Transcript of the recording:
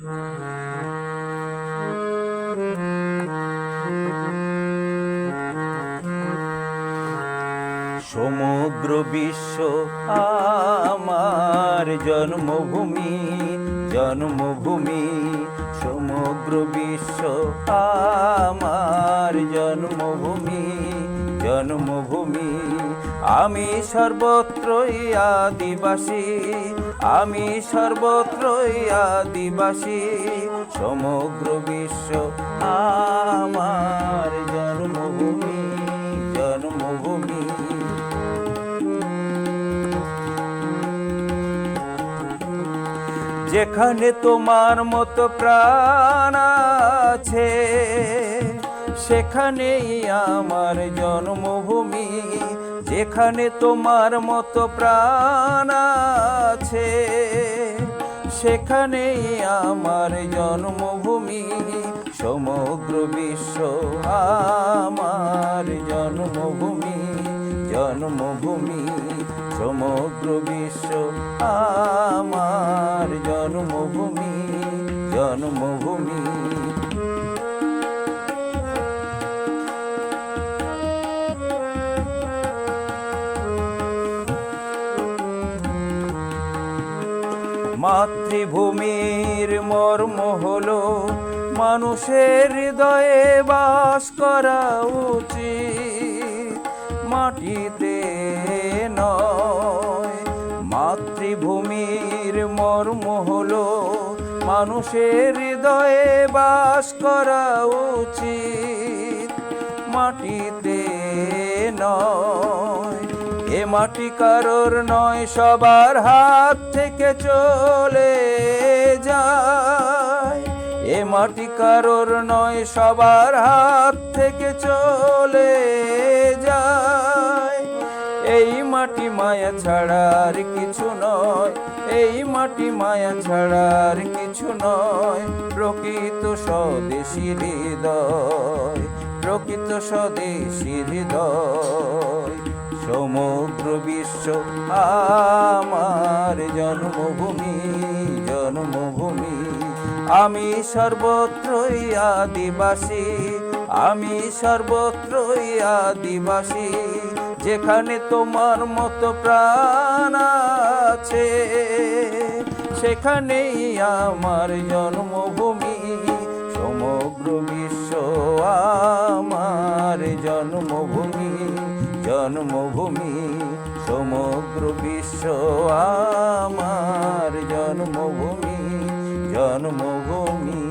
সমগ্র বিশ্ব আমার জন্মভূমি, জন্মভূমি। সমগ্র বিশ্ব আমার জন্মভূমি, জন্মভূমি। আমি সর্বত্রই আদিবাসী, আমি সর্বত্রই আদিবাসী। সমগ্র বিশ্ব আমার জন্মভূমি, জন্মভূমি। যেখানে তোমার মতো প্রাণ আছে, সেখানেই আমার জন্মভূমি। যেখানে তোমার মতো প্রাণ আছে, সেখানেই আমার জন্মভূমি। সমগ্র বিশ্ব আমার জন্মভূমি, জন্মভূমি। সমগ্র বিশ্ব আমার জন্মভূমি, জন্মভূমি। মাতৃভূমির মর্ম হলো মানুষের হৃদয়ে বাস করা উচিত, মাটিতে নয়। মাতৃভূমির মর্ম হলো মানুষের হৃদয়ে বাস করা উচিত, মাটিতে নয়। এ মাটি কারোর নয়, সবার হাত থেকে চলে যায়। এ মাটি কারোর নয়, সবার হাত থেকে চলে যায়। এই মাটি মায়া ছাড়া আর কিছু নয়, এই মাটি মায়া ছাড়া আর কিছু নয়। প্রকৃত স্বদেশী হৃদয়, প্রকৃত স্বদেশী হৃদয়। সমগ্র বিশ্ব আমার জন্মভূমি, জন্মভূমি। আমি সর্বত্রই আদিবাসী, আমি সর্বত্রই আদিবাসী। যেখানে তোমার মতো প্রাণ আছে, সেখানেই আমার জন্মভূমি। সমগ্র বিশ্ব আমার জন্মভূমি, জন্মভূমি। সমগ্র বিশ্ব আমার জন্মভূমি, জন্মভূমি।